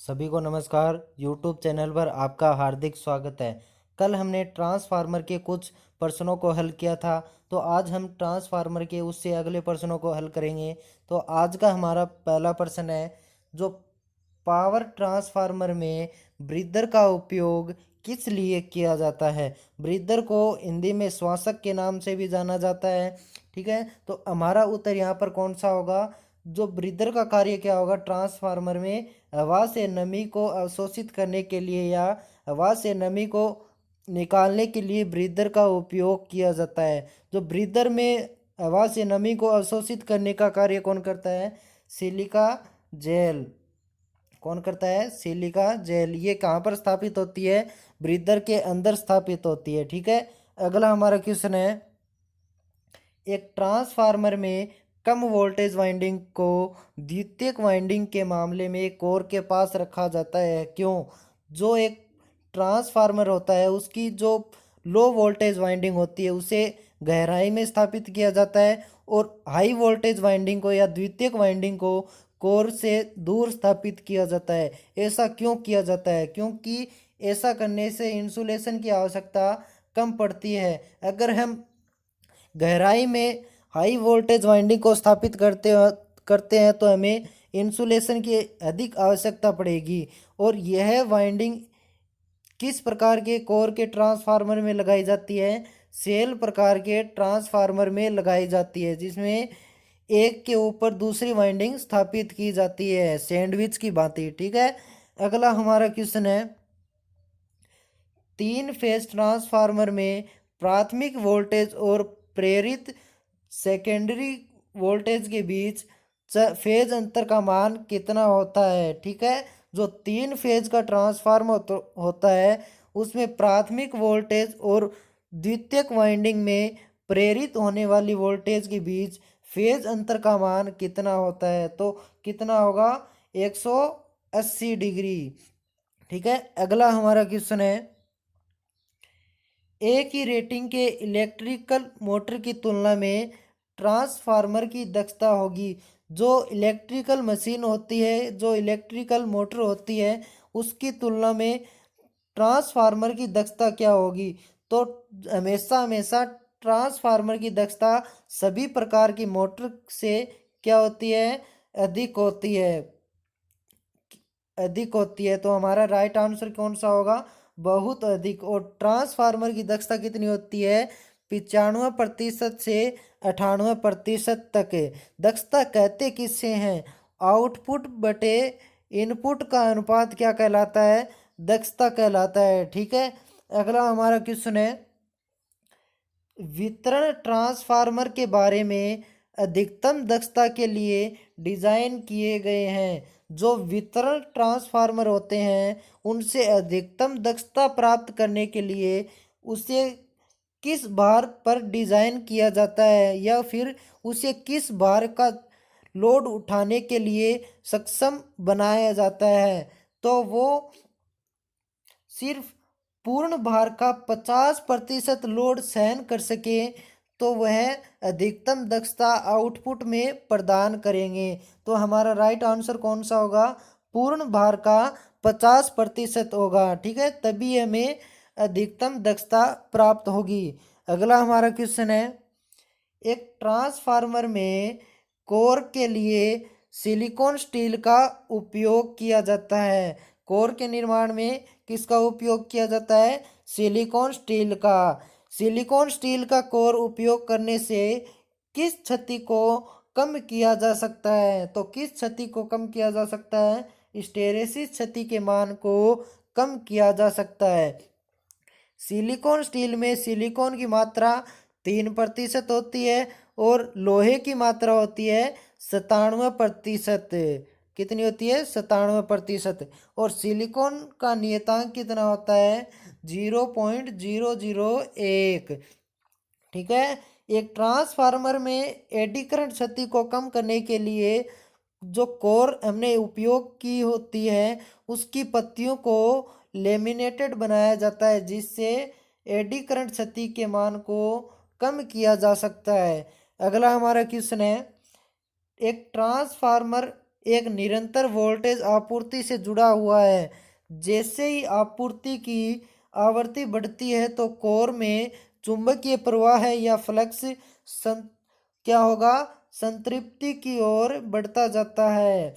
सभी को नमस्कार। YouTube चैनल पर आपका हार्दिक स्वागत है। कल हमने ट्रांसफार्मर के कुछ प्रश्नों को हल किया था, तो आज हम ट्रांसफार्मर के उससे अगले प्रश्नों को हल करेंगे। तो आज का हमारा पहला प्रश्न है, जो पावर ट्रांसफार्मर में ब्रीदर का उपयोग किस लिए किया जाता है। ब्रीदर को हिंदी में श्वासक के नाम से भी जाना जाता है। ठीक है, तो हमारा उत्तर यहाँ पर कौन सा होगा। जो ब्रीदर का कार्य क्या होगा, ट्रांसफार्मर में हवा से नमी को अवशोषित करने के लिए या हवा से नमी को निकालने के लिए ब्रीदर का उपयोग किया जाता है। जो ब्रीदर में हवा से नमी को अवशोषित करने का कार्य कौन करता है, सिलिका जेल। कौन करता है, सिलिका जेल। ये कहाँ पर स्थापित होती है, ब्रीदर के अंदर स्थापित होती है। ठीक है, अगला हमारा क्वेश्चन है, एक ट्रांसफार्मर में कम वोल्टेज वाइंडिंग को द्वितीयक वाइंडिंग के मामले में कोर के पास रखा जाता है, क्यों। जो एक ट्रांसफार्मर होता है उसकी जो लो वोल्टेज वाइंडिंग होती है उसे गहराई में स्थापित किया जाता है, और हाई वोल्टेज वाइंडिंग को या द्वितीयक वाइंडिंग को कोर से दूर स्थापित किया जाता है। ऐसा क्यों किया जाता है, क्योंकि ऐसा करने से इंसुलेशन की आवश्यकता कम पड़ती है। अगर हम गहराई में हाई वोल्टेज वाइंडिंग को स्थापित करते हैं तो हमें इंसुलेशन की अधिक आवश्यकता पड़ेगी। और यह वाइंडिंग किस प्रकार के कोर के ट्रांसफार्मर में लगाई जाती है, सेल प्रकार के ट्रांसफार्मर में लगाई जाती है, जिसमें एक के ऊपर दूसरी वाइंडिंग स्थापित की जाती है, सैंडविच की भांति। ठीक है, अगला हमारा क्वेश्चन है, तीन फेज ट्रांसफार्मर में प्राथमिक वोल्टेज और प्रेरित सेकेंडरी वोल्टेज के बीच फेज अंतर का मान कितना होता है। ठीक है, जो तीन फेज का ट्रांसफार्मर होता है उसमें प्राथमिक वोल्टेज और द्वितीयक वाइंडिंग में प्रेरित होने वाली वोल्टेज के बीच फेज अंतर का मान कितना होता है, तो कितना होगा, 180 डिग्री। ठीक है, अगला हमारा क्वेश्चन है, एक ही रेटिंग के इलेक्ट्रिकल मोटर की तुलना में ट्रांसफार्मर की दक्षता होगी। जो इलेक्ट्रिकल मशीन होती है, जो इलेक्ट्रिकल मोटर होती है, उसकी तुलना में ट्रांसफार्मर की दक्षता क्या होगी। तो हमेशा हमेशा ट्रांसफार्मर की दक्षता सभी प्रकार की मोटर से क्या होती है, अधिक होती है, अधिक होती है। तो हमारा राइट आंसर कौन सा होगा, बहुत अधिक। और ट्रांसफार्मर की दक्षता कितनी होती है, 95% से 98% तक है। दक्षता कहते किससे हैं, आउटपुट बटे इनपुट का अनुपात क्या कहलाता है, दक्षता कहलाता है। ठीक है, अगला हमारा क्वेश्चन है, वितरण ट्रांसफार्मर के बारे में अधिकतम दक्षता के लिए डिजाइन किए गए हैं। जो वितरण ट्रांसफार्मर होते हैं उनसे अधिकतम दक्षता प्राप्त करने के लिए उसे किस भार पर डिजाइन किया जाता है, या फिर उसे किस भार का लोड उठाने के लिए सक्षम बनाया जाता है। तो वो सिर्फ पूर्ण भार का 50% लोड सहन कर सके तो वह अधिकतम दक्षता आउटपुट में प्रदान करेंगे। तो हमारा राइट आंसर कौन सा होगा, पूर्ण भार का 50% होगा। ठीक है, तभी हमें अधिकतम दक्षता प्राप्त होगी। अगला हमारा क्वेश्चन है, एक ट्रांसफार्मर में कोर के लिए सिलिकॉन स्टील का उपयोग किया जाता है। कोर के निर्माण में किसका उपयोग किया जाता है, सिलिकॉन स्टील का। सिलिकॉन स्टील का कोर उपयोग करने से किस क्षति को कम किया जा सकता है, तो किस क्षति को कम किया जा सकता है, हिस्टैरिसीस क्षति के मान को कम किया जा सकता है। सिलिकॉन स्टील में सिलिकॉन की मात्रा 3% होती है और लोहे की मात्रा होती है 97%। कितनी होती है, 97%। और सिलिकॉन का नियतांक कितना होता है, 0.001। ठीक है, एक ट्रांसफार्मर में एडी करंट क्षति को कम करने के लिए जो कोर हमने उपयोग की होती है उसकी पत्तियों को लेमिनेटेड बनाया जाता है, जिससे एडी करंट क्षति के मान को कम किया जा सकता है। अगला हमारा क्वेश्चन है, एक ट्रांसफार्मर एक निरंतर वोल्टेज आपूर्ति से जुड़ा हुआ है। जैसे ही आपूर्ति की आवृत्ति बढ़ती है तो कोर में चुंबकीय प्रवाह है या फ्लक्स क्या होगा, संतृप्ति की ओर बढ़ता जाता है।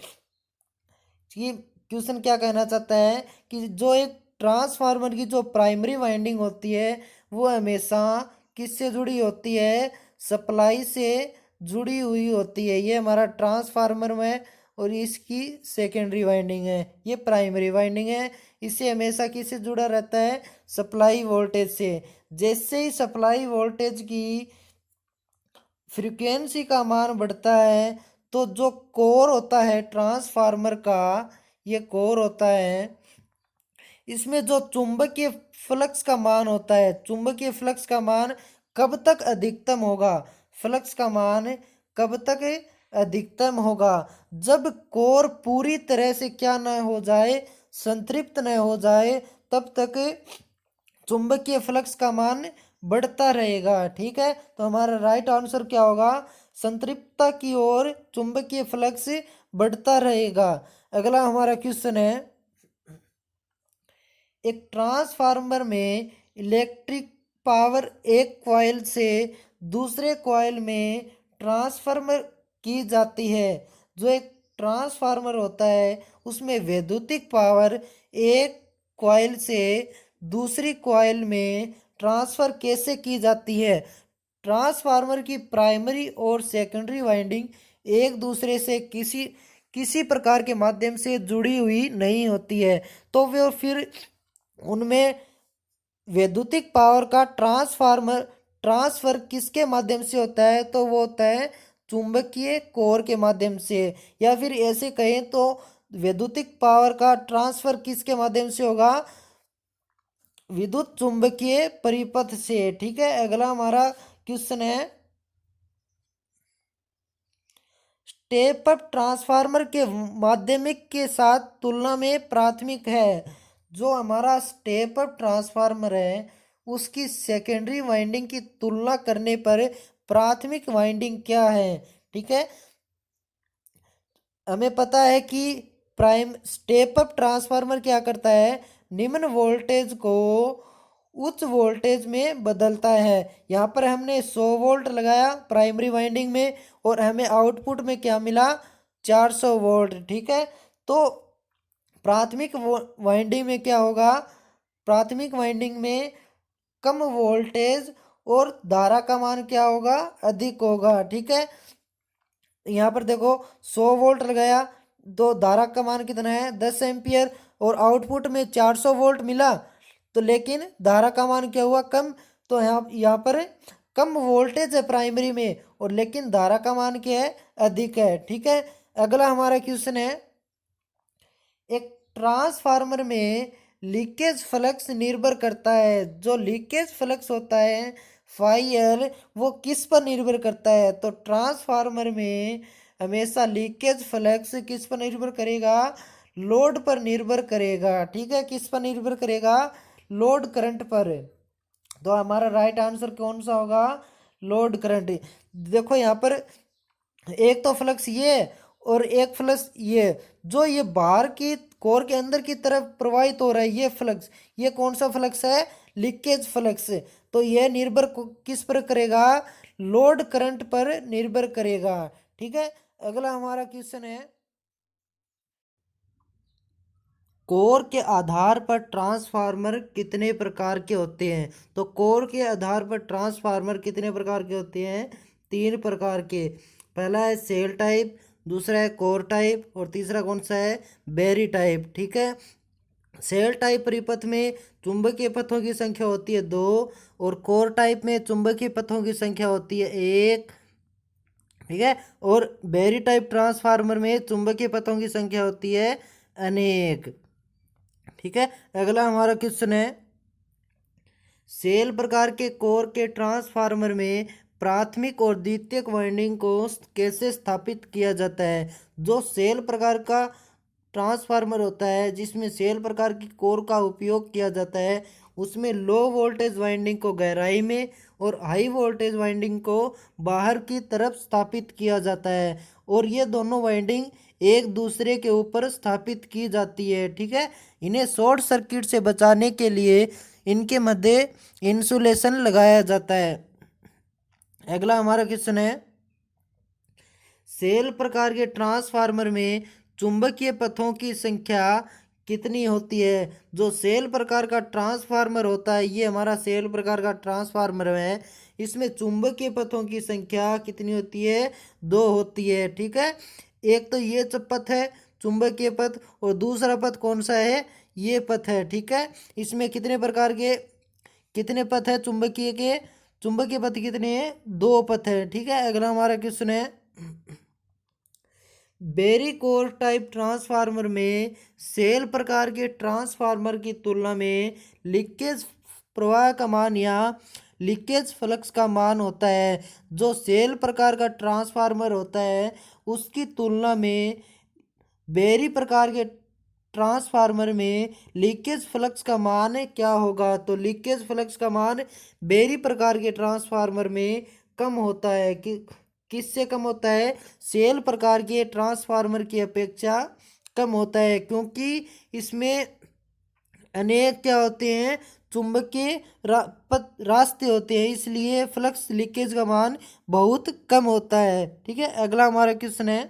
कि क्वेश्चन क्या कहना चाहता है कि जो एक ट्रांसफार्मर की जो प्राइमरी वाइंडिंग होती है वो हमेशा किससे जुड़ी होती है, सप्लाई से जुड़ी हुई होती है। ये हमारा ट्रांसफार्मर में, और इसकी सेकेंडरी वाइंडिंग है, ये प्राइमरी वाइंडिंग है। इससे हमेशा किससे जुड़ा रहता है, सप्लाई वोल्टेज से। जैसे ही सप्लाई वोल्टेज की फ्रीक्वेंसी का मान बढ़ता है तो जो कोर होता है ट्रांसफार्मर का, ये कोर होता है, इसमें जो चुंबकीय फ्लक्स का मान होता है, चुंबकीय फ्लक्स का मान कब तक अधिकतम होगा, फ्लक्स का मान कब तक अधिकतम होगा, जब कोर पूरी तरह से क्या न हो जाए, संतृप्त न हो जाए, तब तक चुंबकीय फ्लक्स का मान बढ़ता रहेगा। ठीक है, तो हमारा राइट आंसर क्या होगा, संतृप्तता की ओर चुंबकीय फ्लक्स बढ़ता रहेगा। अगला हमारा क्वेश्चन है, एक ट्रांसफार्मर में इलेक्ट्रिक पावर एक कॉइल से दूसरे कॉइल में ट्रांसफार्मर की जाती है। जो एक ट्रांसफार्मर होता है उसमें वैद्युतिक पावर एक कॉइल से दूसरी कॉइल में ट्रांसफर कैसे की जाती है। ट्रांसफार्मर की प्राइमरी और सेकेंडरी वाइंडिंग एक दूसरे से किसी किसी प्रकार के माध्यम से जुड़ी हुई नहीं होती है, तो वे फिर उनमें वैद्युतिक पावर का ट्रांसफर किसके माध्यम से होता है, तो वो होता है चुंबकीय कोर के माध्यम से। या फिर ऐसे कहें तो वैद्युतिक पावर का ट्रांसफर किसके माध्यम से होगा, विद्युत चुंबकीय परिपथ से। ठीक है, अगला हमारा क्वेश्चन है, स्टेप अप ट्रांसफार्मर के माध्यमिक के साथ तुलना में प्राथमिक है। जो हमारा स्टेप अप ट्रांसफार्मर है उसकी सेकेंडरी वाइंडिंग की तुलना करने पर प्राथमिक वाइंडिंग क्या है। ठीक है, हमें पता है कि प्राइम स्टेप अप ट्रांसफार्मर क्या करता है, निम्न वोल्टेज को उच्च वोल्टेज में बदलता है। यहाँ पर हमने 100 वोल्ट लगाया प्राइमरी वाइंडिंग में और हमें आउटपुट में क्या मिला, 400 वोल्ट। ठीक है, तो प्राथमिक वाइंडिंग में क्या होगा, प्राथमिक वाइंडिंग में कम वोल्टेज और धारा का मान क्या होगा, अधिक होगा। ठीक है, यहाँ पर देखो 100 वोल्ट लगाया तो धारा का मान कितना है, 10 एम्पियर, और आउटपुट में 400 वोल्ट मिला, तो लेकिन धारा का मान क्या हुआ, कम। तो यहाँ पर कम वोल्टेज है प्राइमरी में और लेकिन धारा का मान क्या है, अधिक है। ठीक है, अगला हमारा क्वेश्चन है, एक ट्रांसफार्मर में लीकेज फ्लक्स निर्भर करता है। जो लीकेज फ्लक्स होता है फाई एल, वो किस पर निर्भर करता है, तो ट्रांसफार्मर में हमेशा लीकेज फ्लक्स किस पर निर्भर करेगा, लोड पर निर्भर करेगा। ठीक है, किस पर निर्भर करेगा, लोड करंट पर। तो हमारा राइट आंसर कौन सा होगा, लोड करंट। देखो यहाँ पर एक तो फ्लक्स ये और एक फ्लक्स ये, जो ये बाहर की कोर के अंदर की तरफ प्रवाहित हो रहा है ये फ्लक्स, ये कौन सा फ्लक्स है, लीकेज फ्लक्स। तो यह निर्भर किस पर करेगा, लोड करंट पर निर्भर करेगा। ठीक है, अगला हमारा क्वेश्चन है, कोर के आधार पर ट्रांसफार्मर कितने प्रकार के होते हैं। तो कोर के आधार पर ट्रांसफार्मर कितने प्रकार के होते हैं, 3 प्रकार के। पहला है सेल टाइप, दूसरा है कोर टाइप, और तीसरा कौन सा है, बेरी टाइप। ठीक है, सेल टाइप परिपथ में चुंबकीय पथों की संख्या होती है 2, और कोर टाइप में चुंबकीय पथों की संख्या होती है 1। ठीक है, और बेरी टाइप ट्रांसफार्मर में चुंबकीय पथों की संख्या होती है अनेक। ठीक है, अगला हमारा क्वेश्चन है, सेल प्रकार के कोर के ट्रांसफार्मर में प्राथमिक और द्वितीयक वाइंडिंग को कैसे स्थापित किया जाता है। जो सेल प्रकार का ट्रांसफार्मर होता है जिसमें सेल प्रकार की कोर का उपयोग किया जाता है, उसमें लो वोल्टेज वाइंडिंग को गहराई में और हाई वोल्टेज वाइंडिंग को बाहर की तरफ स्थापित किया जाता है, और ये दोनों वाइंडिंग एक दूसरे के ऊपर स्थापित की जाती है। ठीक है, इन्हें शॉर्ट सर्किट से बचाने के लिए इनके मध्य इंसुलेशन लगाया जाता है। अगला हमारा क्वेश्चन है, सेल प्रकार के ट्रांसफार्मर में चुंबकीय पथों की संख्या कितनी होती है? जो सेल प्रकार का ट्रांसफार्मर होता है, ये हमारा सेल प्रकार का ट्रांसफार्मर है, इसमें चुंबकीय पथों की संख्या कितनी होती है? 2 होती है। ठीक है, एक तो ये पथ है चुंबकीय पथ, और दूसरा पथ कौन सा है? ये पथ है। ठीक है, इसमें कितने प्रकार के कितने पथ है चुंबकीय के? चुंबकीय पथ कितने हैं? 2 पथ है। ठीक है, अगला हमारा क्वेश्चन है, वेरिकोर टाइप ट्रांसफार्मर में सेल प्रकार के ट्रांसफार्मर की तुलना में लीकेज प्रवाह का मान या लीकेज फ्लक्स का मान होता है। जो सेल प्रकार का ट्रांसफार्मर होता है उसकी तुलना में बेरी प्रकार के ट्रांसफार्मर में लीकेज फ्लक्स का मान क्या होगा? तो लीकेज फ्लक्स का मान बेरी प्रकार के ट्रांसफार्मर में कम होता है। किससे कम होता है? सेल प्रकार के ट्रांसफार्मर की अपेक्षा कम होता है, क्योंकि इसमें अनेक क्या होते हैं? चुंबकीय रास्ते होते हैं, इसलिए फ्लक्स लीकेज का मान बहुत कम होता है। ठीक है, अगला हमारा क्वेश्चन है,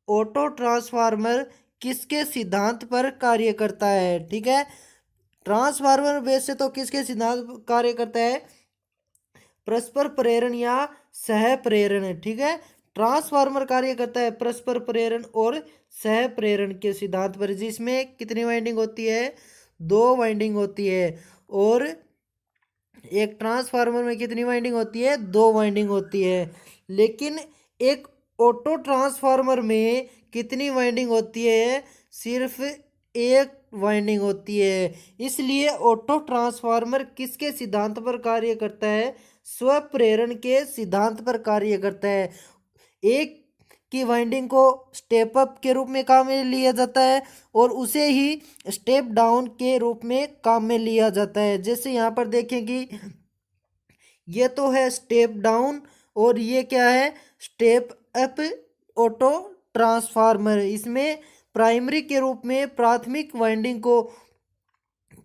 ऑटो ट्रांसफार्मर किसके सिद्धांत पर कार्य करता है? ठीक है, ट्रांसफार्मर वैसे तो किसके सिद्धांत पर कार्य करता है? परस्पर प्रेरण या सह प्रेरण। ठीक है, ट्रांसफार्मर कार्य करता है परस्पर प्रेरण और सह प्रेरण के सिद्धांत पर, जिसमें कितनी वाइंडिंग होती है? 2 वाइंडिंग होती है। और एक ट्रांसफार्मर में कितनी वाइंडिंग होती है? 2 वाइंडिंग होती है। लेकिन एक ऑटो ट्रांसफार्मर में कितनी वाइंडिंग होती है? सिर्फ एक वाइंडिंग होती है। इसलिए ऑटो ट्रांसफार्मर किसके सिद्धांत पर कार्य करता है? स्वप्रेरण के सिद्धांत पर कार्य करता है। एक की वाइंडिंग को स्टेप अप के रूप में काम में लिया जाता है और उसे ही स्टेप डाउन के रूप में काम में लिया जाता है। जैसे यहाँ पर देखें कि ये तो है स्टेप डाउन और ये क्या है? Step up auto transformer. इसमें प्राइमरी के रूप में प्राथमिक वाइंडिंग को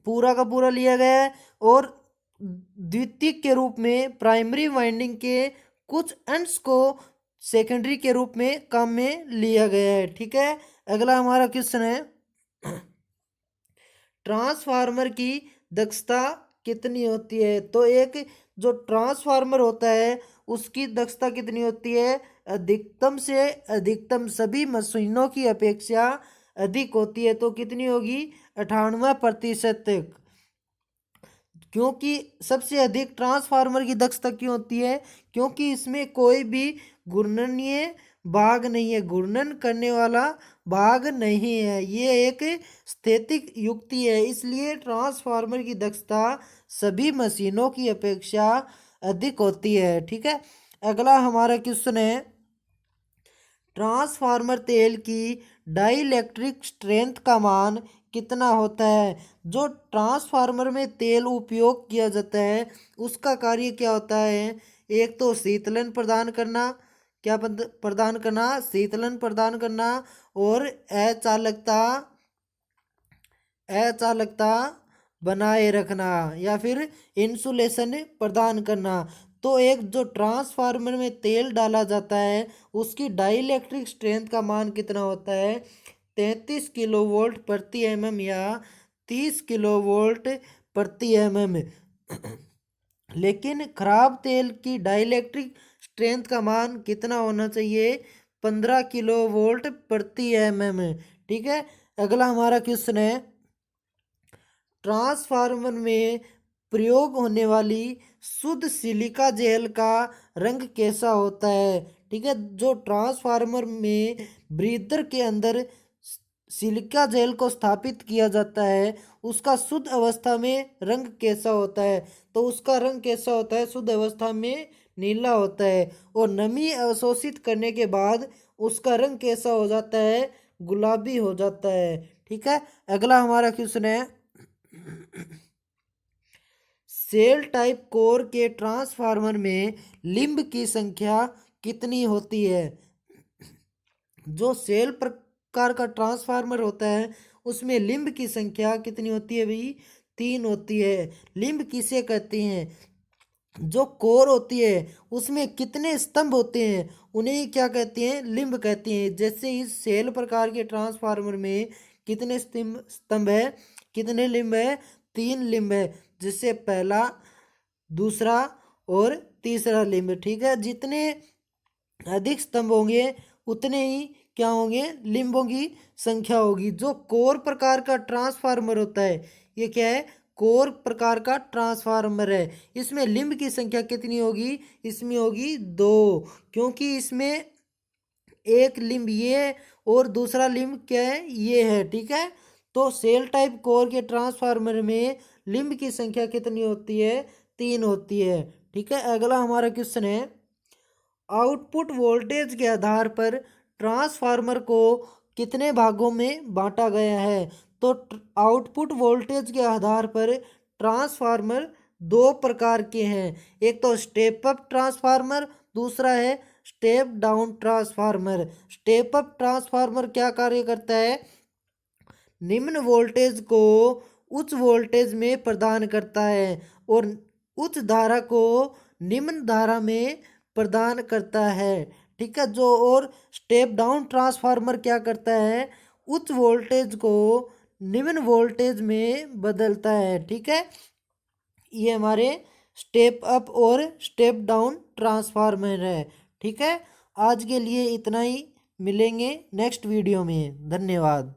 पूरा का पूरा लिया गया है और द्वितीयक के रूप में प्राइमरी वाइंडिंग के कुछ अंश को सेकेंडरी के रूप में काम में लिया गया है। ठीक है, अगला हमारा क्वेश्चन है, ट्रांसफार्मर की दक्षता कितनी होती है? तो एक जो ट्रांसफार्मर होता है उसकी दक्षता कितनी होती है? अधिकतम से अधिकतम सभी मशीनों की अपेक्षा अधिक होती है। तो कितनी होगी? 98% तक। क्योंकि सबसे अधिक ट्रांसफार्मर की दक्षता क्यों होती है? क्योंकि इसमें कोई भी घूर्णनीय भाग नहीं है, घूर्णन करने वाला भाग नहीं है, ये एक स्थैतिक युक्ति है, इसलिए ट्रांसफार्मर की दक्षता सभी मशीनों की अपेक्षा अधिक होती है। ठीक है, अगला हमारा क्वेश्चन है, ट्रांसफार्मर तेल की डाइलेक्ट्रिक स्ट्रेंथ का मान कितना होता है? जो ट्रांसफार्मर में तेल उपयोग किया जाता है उसका कार्य क्या होता है? एक तो शीतलन प्रदान करना, क्या प्रदान करना? शीतलन प्रदान करना, और अचालकता अचालकता बनाए रखना, या फिर इंसुलेशन प्रदान करना। तो एक जो ट्रांसफार्मर में तेल डाला जाता है उसकी डाइलेक्ट्रिक स्ट्रेंथ का मान कितना होता है? 33 किलोवोल्ट प्रति mm या 30 किलोवोल्ट प्रति mm। लेकिन खराब तेल की डाइलेक्ट्रिक स्ट्रेंथ का मान कितना होना चाहिए? 15 किलोवोल्ट प्रति mm। ठीक है, अगला हमारा क्वेश्चन है, ट्रांसफार्मर में प्रयोग होने वाली शुद्ध सिलिका जेल का रंग कैसा होता है? ठीक है, जो ट्रांसफार्मर में ब्रीदर के अंदर सिलिका जेल को स्थापित किया जाता है उसका शुद्ध अवस्था में रंग कैसा होता है? तो उसका रंग कैसा होता है? शुद्ध अवस्था में नीला होता है, और नमी अवशोषित करने के बाद उसका रंग कैसा हो जाता है? गुलाबी हो जाता है। ठीक है, अगला हमारा क्वेश्चन है, सेल टाइप कोर के ट्रांसफार्मर में लिंब की संख्या कितनी होती है? जो सेल प्रकार का ट्रांसफार्मर होता है उसमें लिंब की संख्या कितनी होती है भाई? 3 होती है। लिंब किसे कहते हैं? जो कोर होती है उसमें कितने स्तंभ होते हैं उन्हें क्या कहते हैं? लिंब कहते हैं। जैसे इस सेल प्रकार के ट्रांसफार्मर में कितने स्तंभ स्तंभ है? कितने लिंब है? 3 लिंब है। जिससे पहला, दूसरा और तीसरा लिंब। ठीक है, जितने अधिक स्तंभ होंगे उतने ही क्या होंगे? लिंबों की संख्या होगी। जो कोर प्रकार का ट्रांसफार्मर होता है, ये क्या है? कोर प्रकार का ट्रांसफार्मर है। इसमें लिंब की संख्या कितनी होगी? इसमें होगी 2, क्योंकि इसमें एक लिंब ये है और दूसरा लिंब क्या है? ये है। ठीक है, तो सेल टाइप कोर के ट्रांसफार्मर में लिंब की संख्या कितनी होती है? 3 होती है। ठीक है, अगला हमारा क्वेश्चन है, आउटपुट वोल्टेज के आधार पर ट्रांसफार्मर को कितने भागों में बांटा गया है? तो आउटपुट वोल्टेज के आधार पर ट्रांसफार्मर 2 प्रकार के हैं। एक तो स्टेप अप ट्रांसफार्मर, दूसरा है step down transformer. Step up transformer क्या कार्य करता है? निम्न वोल्टेज को उच्च वोल्टेज में प्रदान करता है और उच्च धारा को निम्न धारा में प्रदान करता है। ठीक है, जो और स्टेप डाउन ट्रांसफार्मर क्या करता है? उच्च वोल्टेज को निम्न वोल्टेज में बदलता है। ठीक है, ये हमारे स्टेप अप और स्टेप डाउन ट्रांसफार्मर है। ठीक है, आज के लिए इतना ही। मिलेंगे नेक्स्ट वीडियो में। धन्यवाद।